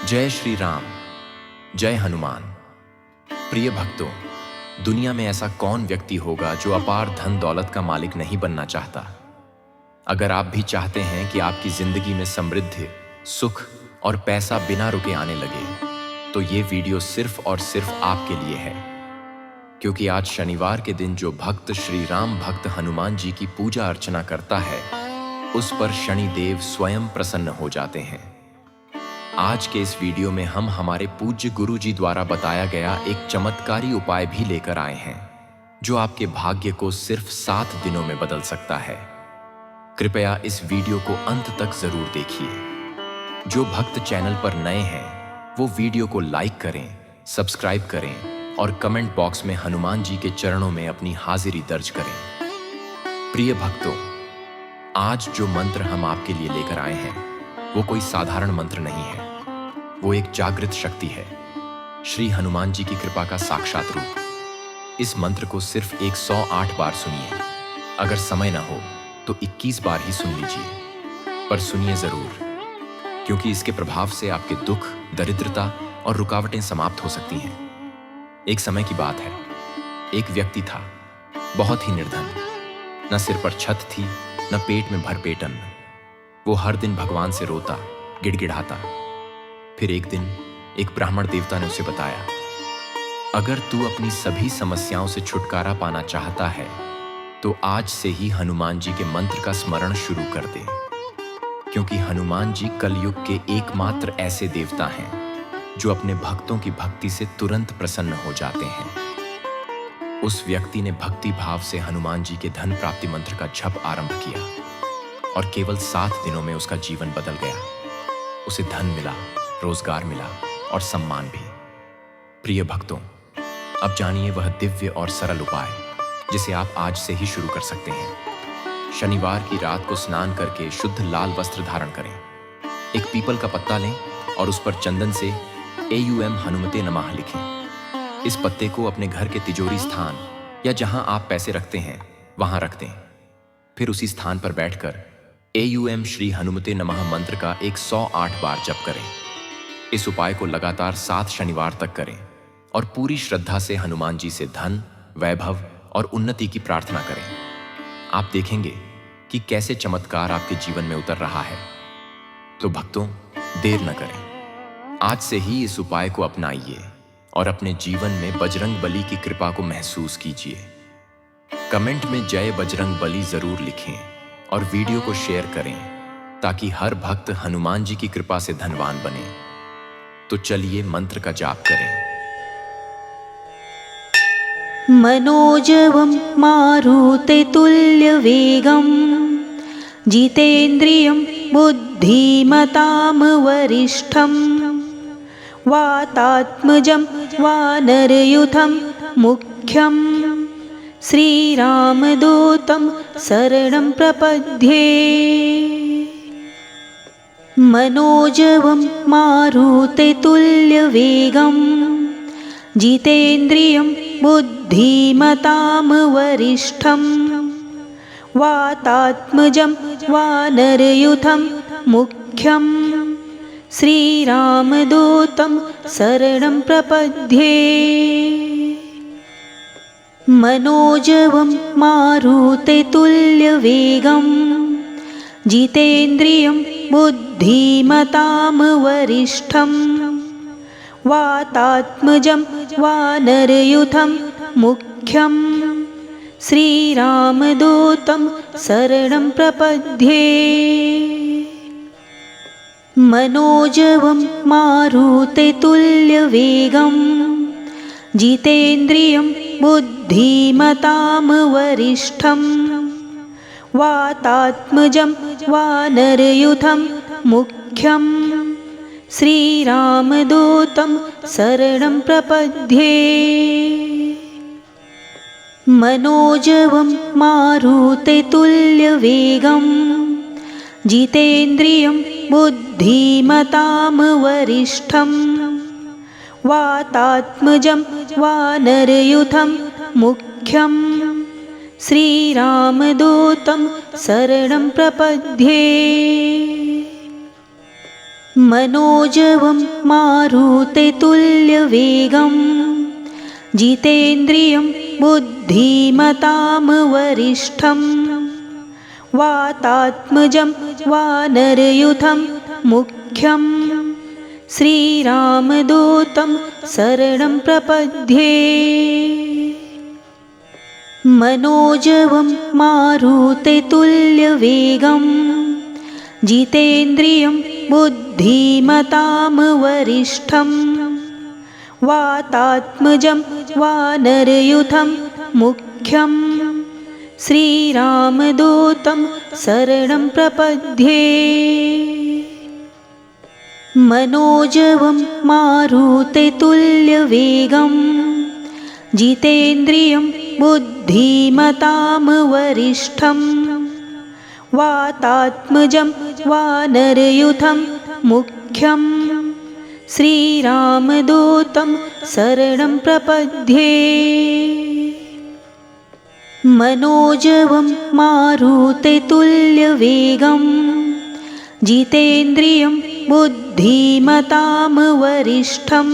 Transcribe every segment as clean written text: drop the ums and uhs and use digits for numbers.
जय श्री राम, जय हनुमान। प्रिय भक्तों, दुनिया में ऐसा कौन व्यक्ति होगा जो अपार धन दौलत का मालिक नहीं बनना चाहता। अगर आप भी चाहते हैं कि आपकी जिंदगी में समृद्धि, सुख और पैसा बिना रुके आने लगे, तो ये वीडियो सिर्फ और सिर्फ आपके लिए है। क्योंकि आज शनिवार के दिन जो भक्त श्री राम भक्त हनुमान जी की पूजा अर्चना करता है, उस पर शनिदेव स्वयं प्रसन्न हो जाते हैं। आज के इस वीडियो में हम हमारे पूज्य गुरु जी द्वारा बताया गया एक चमत्कारी उपाय भी लेकर आए हैं, जो आपके भाग्य को सिर्फ 7 दिनों में बदल सकता है। कृपया इस वीडियो को अंत तक जरूर देखिए। जो भक्त चैनल पर नए हैं, वो वीडियो को लाइक करें, सब्सक्राइब करें और कमेंट बॉक्स में हनुमान जी के चरणों में अपनी हाजिरी दर्ज करें। प्रिय भक्तों, आज जो मंत्र हम आपके लिए लेकर आए हैं, वो कोई साधारण मंत्र नहीं है। वो एक जागृत शक्ति है, श्री हनुमान जी की कृपा का साक्षात रूप। इस मंत्र को सिर्फ 108 बार सुनिए। अगर समय ना हो तो 21 बार ही सुन लीजिए, पर सुनिए जरूर, क्योंकि इसके प्रभाव से आपके दुख, दरिद्रता और रुकावटें समाप्त हो सकती हैं। एक समय की बात है, एक व्यक्ति था, बहुत ही निर्धन। न सिर पर छत थी, न पेट में भरपेट अन्न। वो हर दिन भगवान से रोता, गिड़गिड़ाता। फिर एक दिन एक ब्राह्मण देवता ने उसे बताया, अगर तू अपनी सभी समस्याओं से छुटकारा पाना चाहता है, तो आज से ही हनुमान जी के मंत्र का स्मरण शुरू कर दे। क्योंकि हनुमान जी कलयुग के एकमात्र ऐसे देवता हैं जो अपने भक्तों की भक्ति से तुरंत प्रसन्न हो जाते हैं। उस व्यक्ति ने भक्ति भाव से हनुमान जी के धन प्राप्ति मंत्र का जप आरंभ किया और केवल 7 दिनों में उसका जीवन बदल गया। उसे धन मिला, रोजगार मिला और सम्मान भी। प्रिय भक्तों, अब जानिए वह दिव्य और सरल उपाय जिसे आप आज से ही शुरू कर सकते हैं। शनिवार की रात को स्नान करके शुद्ध लाल वस्त्र धारण करें। एक पीपल का पत्ता लें और उस पर चंदन से AUM हनुमते नमः लिखें। इस पत्ते को अपने घर के तिजोरी स्थान या जहां आप पैसे रखते हैं, वहां रख दें। फिर उसी स्थान पर बैठकर AUM श्री हनुमते नमः मंत्र का 108 बार जप करें। इस उपाय को लगातार 7 शनिवार तक करें और पूरी श्रद्धा से हनुमान जी से धन, वैभव और उन्नति की प्रार्थना करें। आप देखेंगे कि कैसे चमत्कार आपके जीवन में उतर रहा है। तो भक्तों, देर न करें, आज से ही इस उपाय को अपनाइए और अपने जीवन में बजरंग बली की कृपा को महसूस कीजिए। कमेंट में जय बजरंग बली जरूर लिखें और वीडियो को शेयर करें, ताकि हर भक्त हनुमान जी की कृपा से धनवान बने। तो चलिए मंत्र का जाप करें। मनोजवं मारुततुल्यवेगं जितेन्द्रियं बुद्धिमतां वरिष्ठं वातात्मजं वानरयूथं मुख्यं श्रीरामदूतं शरणं प्रपद्ये। मनोजवं मारुततुल्यवेगं जितेन्द्रियं बुद्धिमतां वरिष्ठं वातात्मजं वानरयूथं मुख्यं श्रीरामदूतं शरणं प्रपद्ये। मनोजवं मारुततुल्यवेगं जितेन्द्रियं बुद्धिमतां वरिष्ठं वातात्मजं वानरयूथं मुख्यं श्रीरामदूतं शरणं प्रपद्ये। मनोजवं मारुततुल्यवेगं जितेन्द्रियं बुद्धिमतां वरिष्ठं वातात्मजं वानरयूथं मुख्यं श्रीरामदूतं शरणं प्रपद्ये। मनोजवं मारुततुल्यवेगं जितेन्द्रियं बुद्धिमतां वरिष्ठं वातात्मजं वानरयूथं मुख्यं श्रीरामदूतं शरणं प्रपद्ये। मनोजवं मारुतेतुल्यवेगं जितेन्द्रियं बुद्धिमतां वरिष्ठं वातात्मजं वानरयूथं मुख्यं श्रीरामदूतं शरणं प्रपद्ये। मनोजवं मारुतेतुल्यवेगं जितेन्द्रियं बुद्धिमतां वरिष्ठं वातात्मजं वानरयूथं मुख्यं श्रीरामदूतं शरणं प्रपद्ये। मनोजवं मारुतेतुल्यवेगं जितेन्द्रियं बुद्धिमतां वरिष्ठं वातात्मजं वानरयूथं मुख्यं श्रीरामदूतं शरणं प्रपद्ये। मनोजवं मारुतेतुल्यवेगं जितेन्द्रियं बुद्धिमतां वरिष्ठं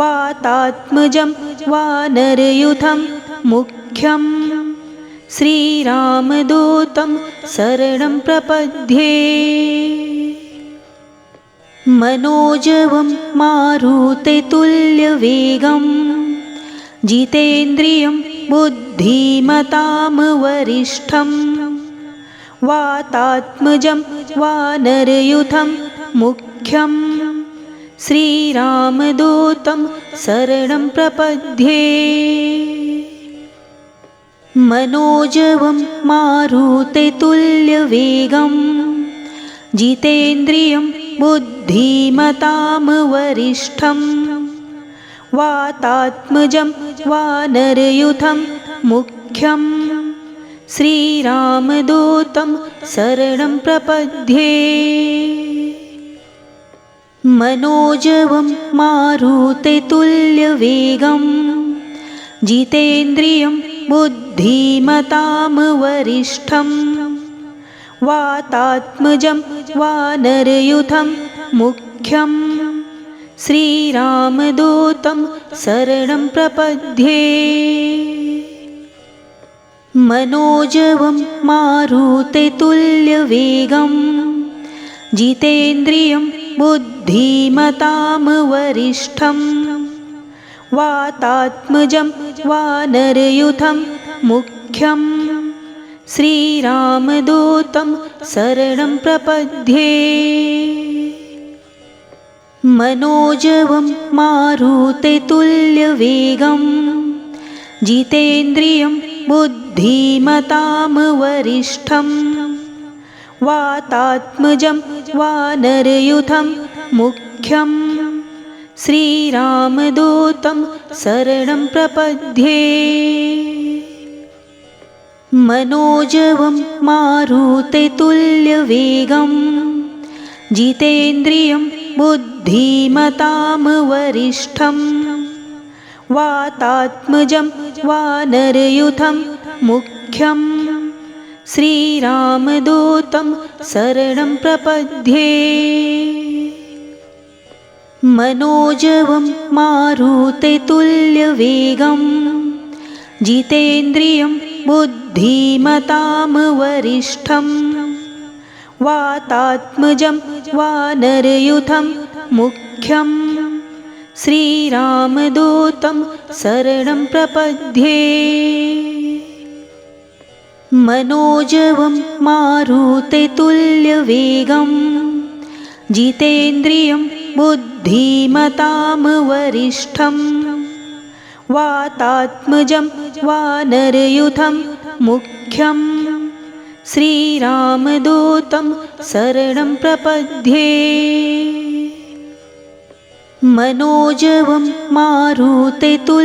वातात्मजं वानरयूथं मुख्यं श्रीरामदूतं शरणं प्रपद्ये। मनोजवं मारुतेतुल्यवेगं जितेन्द्रियं बुद्धिमतां वरिष्ठं वातात्मजं वानरयूथं मुख्यं श्रीरामदूतं शरणं प्रपद्ये। मनोजवं मारुतेतुल्यवेगं जितेन्द्रियं बुद्धिमतां वरिष्ठं वातात्मजं वानरयूथं मुख्यं श्रीरामदूतं शरणं प्रपद्ये। मनोजवं मारुतेतुल्यवेगं जितेन्द्रियं बुद्धिमतां वरिष्ठं वातात्मजं वानरयूथं मुख्यं श्रीरामदूतं शरणं प्रपद्ये। मनोजवं मारुतेतुल्यवेगं जितेन्द्रियं बुद्धिमतां वरिष्ठं वातात्मजं वानरयूथं मुख्यं श्रीरामदूतं शरणं प्रपद्ये। मनोजवं मारुतेतुल्यवेगं जितेन्द्रियं बुद्धिमतां वरिष्ठं वातात्मजं वानरयूथं मुख्यं श्रीरामदूतं शरणं प्रपद्ये। मनोजवं मारुतेतुल्यवेगं जितेन्द्रियं बुद्धिमतां वरिष्ठं वातात्मजं वानरयूथं मुख्यं श्रीरामदूतं शरणं प्रपद्ये। मनोजवं मारुतेतुल्यवेगं जितेन्द्रियं बुद्धिमतां वरिष्ठं वातात्मजं वानरयूथं मुख्यं श्रीरामदूतं शरणं प्रपद्ये। मनोजवं मारुतेतुल्यवेगं जितेन्द्रियं बुद्धिमतां वरिष्ठं वातात्मजं वानरयूथं मुख्यं श्रीरामदूतं शरणं प्रपद्ये। मनोजवं मारुतेतुल्यवेगं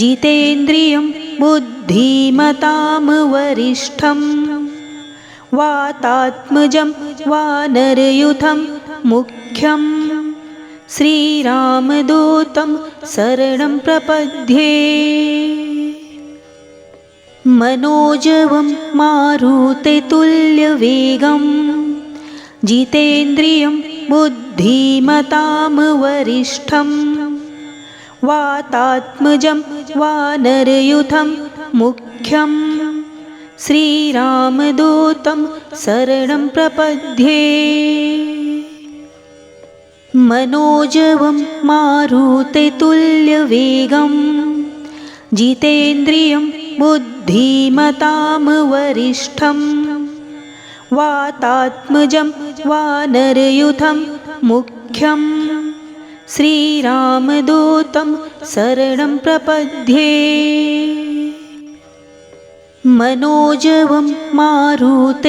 जितेन्द्रियं बुद्धिमतां वरिष्ठं वातात्मजं वानरयूथं मुख्यं श्रीरामदूतं शरणं प्रपद्ये। मनोजवं मारुतेतुल्यवेगं जितेन्द्रियं बुद्धिमतां वरिष्ठं वातात्मजं वानरयूथं मुख्यं श्रीरामदूतं शरणं प्रपद्ये। मनोजवं मारुततुल्यवेगं जितेन्द्रियं बुद्धिमतां वरिष्ठं वातात्मजं वानरयूथं मुख्यं श्रीरामदूतं शरणं प्रपद्ये। मनोजवं मारुततुल्यवेगं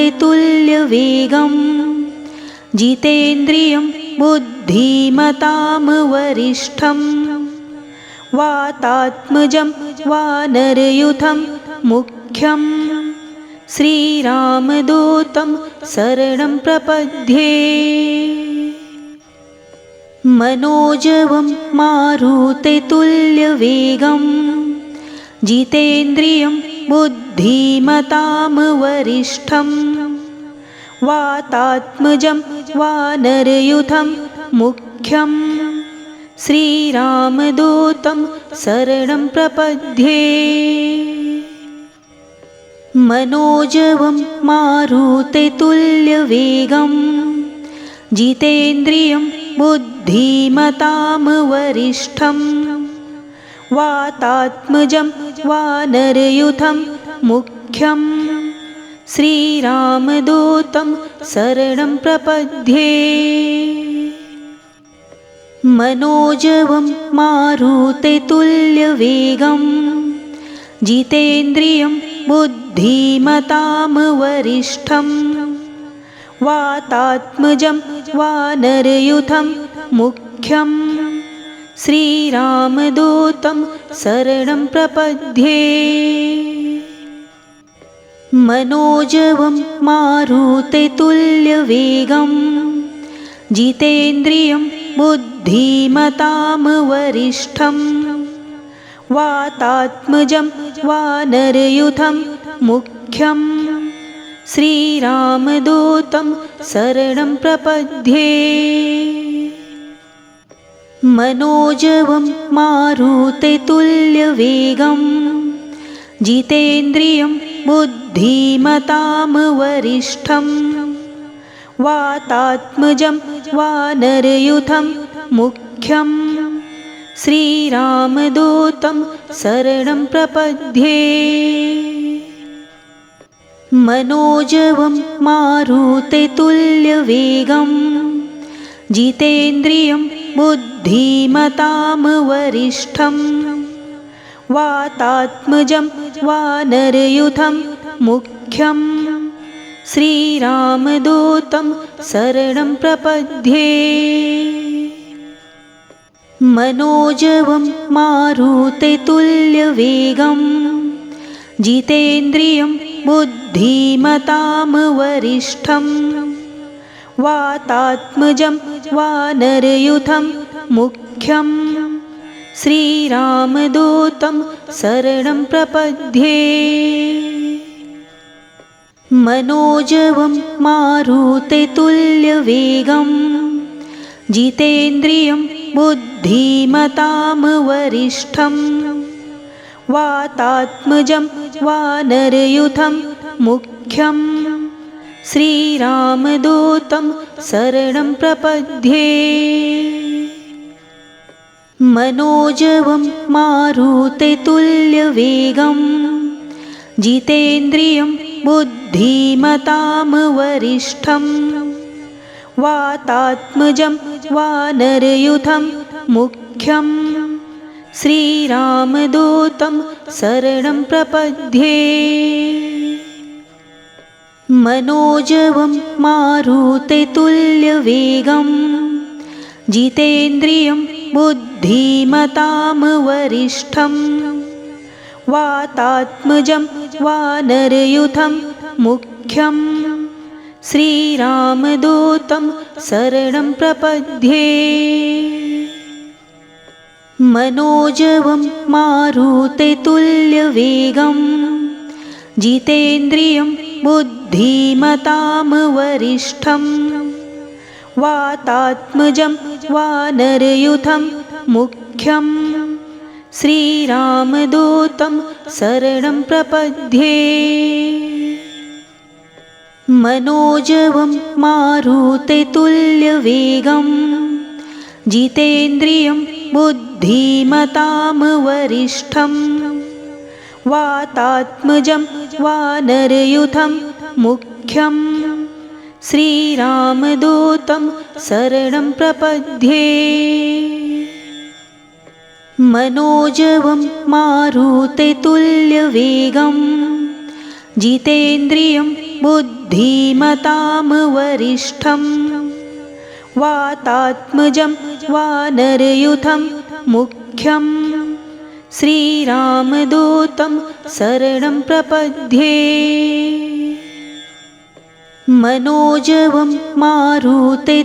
जितेन्द्रियं बुद्धिमतां वरिष्ठं वातात्मजं वानरयूथं मुख्यं श्रीरामदूतं शरणं प्रपद्ये। मनोजवं मारुततुल्यवेगं जितेन्द्रियं बुद्धिमतां वरिष्ठं वातात्मजं वानरयूथं मुख्यं श्रीरामदूतं शरणं प्रपद्ये। मनोजवं मारुततुल्यवेगं जितेन्द्रियं बुद्धिमतां वरिष्ठं वातात्मजं वानरयूथं मुख्यं श्रीरामदूतं शरणं प्रपद्ये। मनोजवं मारुततुल्यवेगं जितेन्द्रियं बुद्धिमतां वरिष्ठं वातात्मजं वानरयूथं मुख्यं श्रीरामदूतं शरणं प्रपद्ये। मनोजवं मारुततुल्यवेगं जितेन्द्रियं बुद्धिमतां वरिष्ठं वातात्मजं वानरयूथं मुख्यं श्रीरामदूतं शरणं प्रपद्ये। मनोजवं मारुततुल्यवेगं जितेन्द्रियं बुद्धिमतां वरिष्ठं वातात्मजं वानरयूथं मुख्यं श्रीरामदूतं शरणं प्रपद्ये। मनोजवं मारुततुल्यवेगं जितेन्द्रियं बुद्धिमतां वरिष्ठं वातात्मजं वानरयूथं मुख्यं श्रीरामदूतं शरणं प्रपद्ये। मनोजवं मारुततुल्यवेगं जितेन्द्रियं बुद्धिमतां वरिष्ठं वातात्मजं वानरयूथं मुख्यं श्रीरामदूतं शरणं प्रपद्ये। मनोजवं मारुततुल्यवेगं जितेन्द्रियं बुद्धिमतां वरिष्ठं वातात्मजं वानरयूथं मुख्यं श्रीरामदूतं शरणं प्रपद्ये। मनोजवं मारुततुल्यवेगं जितेन्द्रियं बुद्धिमतां वरिष्ठं वातात्मजं वानरयूथं मुख्यं श्रीरामदूतं शरणं प्रपद्ये। मनोजवं मारुततुल्यवेगं जितेन्द्रियं बुद्धिमतां वरिष्ठं वातात्मजं वानरयूथं मुख्यं श्रीरामदूतं शरणं प्रपद्ये। मनोजवं मारुततुल्यवेगं जितेन्द्रियं बुद्धिमतां वरिष्ठं वातात्मजं वानरयूथं मुख्यं श्रीरामदूतं शरणं प्रपद्ये। मनोजवं मारुततुल्यवेगं जितेन्द्रियं बुद्धिमतां वरिष्ठं वातात्मजं वानरयूथं मुख्यं श्रीरामदूतं शरणं प्रपद्ये। मनोजवं मारुततुल्यवेगं जितेन्द्रियं बुद्धिमतां वरिष्ठं वातात्मजं वानरयूथं मुख्यं श्रीरामदूतं शरणं प्रपद्ये। मनोजवं मारुततुल्यवेगं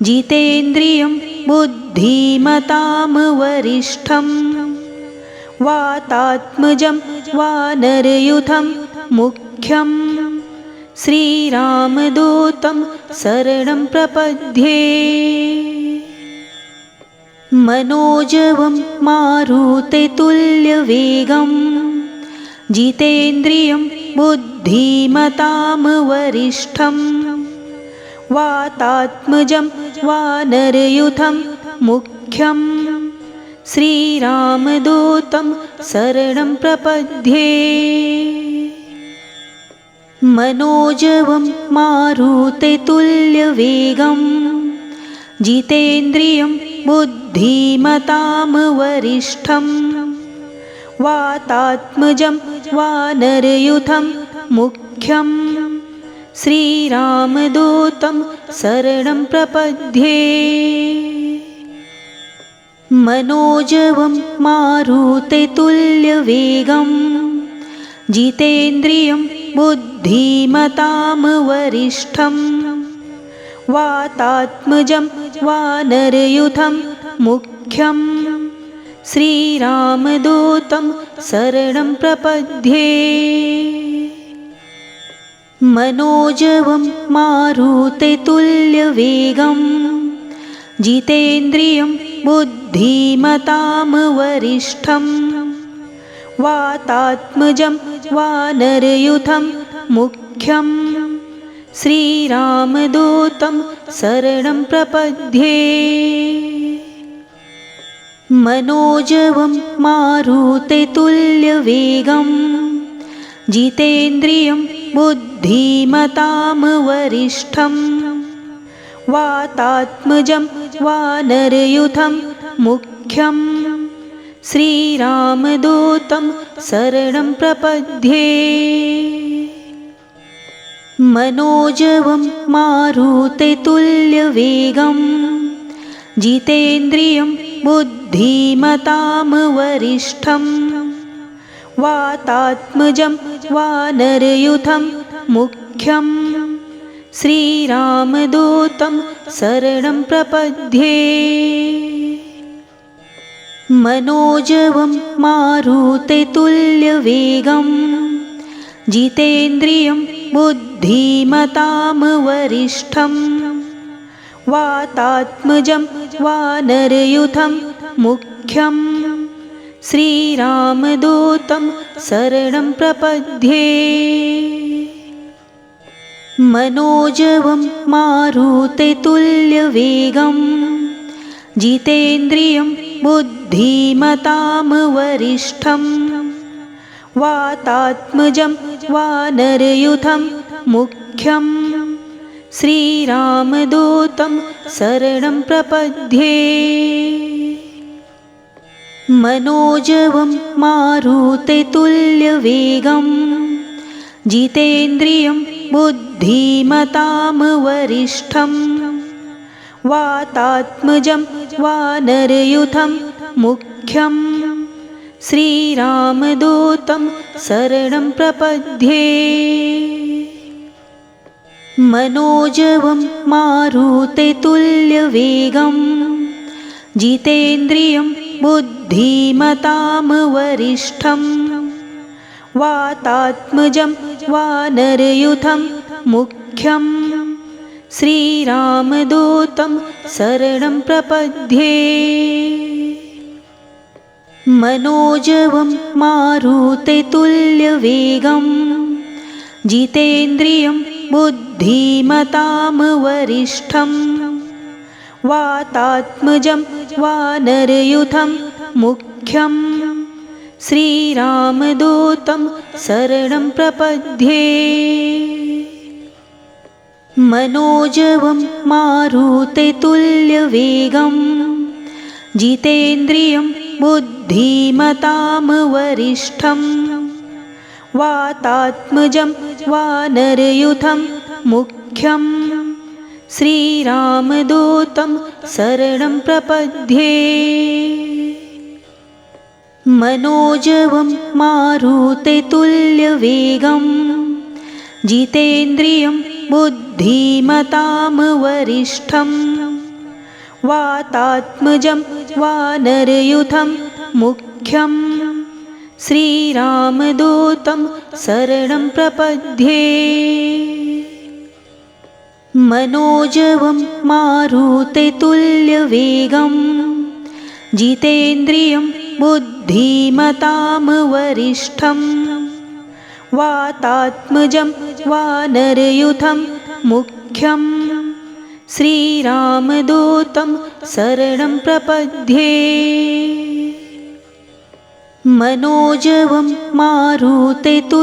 जितेन्द्रियं बुद्धिमतां वरिष्ठं वातात्मजं वानरयूथं मुख्यं श्रीरामदूतं शरणं प्रपद्ये। मनोजवं मारुततुल्यवेगं जितेन्द्रियं बुद्धिमतां वरिष्ठं वातात्मजं वानरयूथं मुख्यं श्रीरामदूतं शरणं प्रपद्ये। मनोजवं मारुततुल्यवेगं जितेन्द्रियं बुद्धिमतां वरिष्ठं वातात्मजं वानरयूथं मुख्यं श्रीरामदूतं शरणं प्रपद्ये। मनोजवं मारुततुल्यवेगं जितेन्द्रियं बुद्धिमतां वरिष्ठं वातात्मजं वानरयूथं मुख्यं श्रीरामदूतं शरणं प्रपद्ये। मनोजवं मारुततुल्यवेगं जितेन्द्रियं बुद्धिमतां वरिष्ठं वातात्मजं वानरयूथं मुख्यं श्रीरामदूतं शरणं प्रपद्ये। मनोजवं मारुततुल्यवेगं जितेन्द्रियं बुद्धिमतां वरिष्ठं वातात्मजं वानरयूथं मुख्यं श्रीरामदूतं शरणं प्रपद्ये। मनोजवं मारुततुल्यवेगं जितेन्द्रियं बुद्धिमतां वरिष्ठं वातात्मजं वानरयूथं मुख्यं श्रीरामदूतं शरणं प्रपद्ये। मनोजवं मारुततुल्यवेगं जितेन्द्रियं बुद्धिमतां वरिष्ठं वातात्मजं वानरयूथं मुख्यं श्रीरामदूतं शरणं प्रपद्ये। मनोजवं मारुततुल्यवेगं जितेन्द्रियं बुद्धिमतां वरिष्ठं वातात्मजं वानरयूथं मुख्यं श्रीरामदूतं शरणं प्रपद्ये। मनोजवं मारुततुल्यवेगं जितेन्द्रियं बुद्धिमतां वरिष्ठं वातात्मजं वानरयूथं मुख्यं श्रीरामदूतं शरणं प्रपद्ये। मनोजवं मारुततुल्यवेगं जितेन्द्रियं बुद्धिमतां वरिष्ठं वातात्मजं वानरयूथं मुख्यं श्रीरामदूतं शरणं प्रपद्ये मनोजवं मारुततुल्यवेगं जितेन्द्रियं बुद्धिमतां वरिष्ठं वातात्मजं वानरयूथं मुख्यं श्रीरामदूतं शरणं प्रपद्ये मनोजवं मारुततुल्यवेगं जितेन्द्रियं बुद्धिमतां वरिष्ठं वातात्मजं वानरयूथं मुख्यं श्रीरामदूतं शरणं प्रपद्ये मनोजवं मारुततुल्यवेगं जितेन्द्रियं बुद्धिमतां वरिष्ठं वातात्मजं वानरयूथं मुख्यं श्रीरामदूतं शरणं प्रपद्ये मनोजवं मारुततुल्यवेगं जितेन्द्रियं बुद्धिमतां वरिष्ठं वातात्मजं वानरयूथं मुख्यं श्रीरामदूतं शरणं प्रपद्ये मनोजवं मारुततुल्यवेगं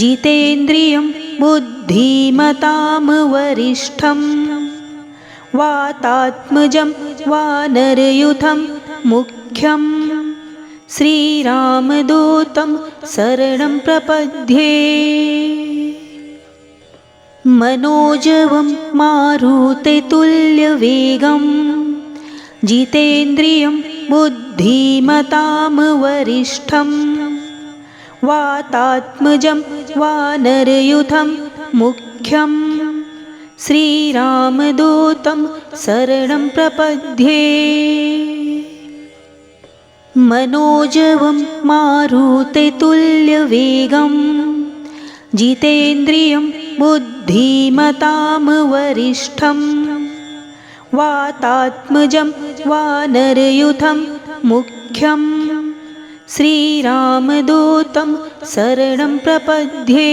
जितेन्द्रियं बुद्धिमतां वरिष्ठं वातात्मजं वानरयूथं मुख्यं श्रीरामदूतं शरणं प्रपद्ये मनोजवं मारुततुल्यवेगं जितेन्द्रियं बुद्धिमतां वरिष्ठं वातात्मजं वानरयूथं मुख्यं श्रीरामदूतं शरणं प्रपद्ये मनोजवं मारुततुल्यवेगं जितेन्द्रियं बुद्धिमतां वरिष्ठं वातात्मजं वानरयूथं मुख्यं श्रीरामदूतं शरणं प्रपद्ये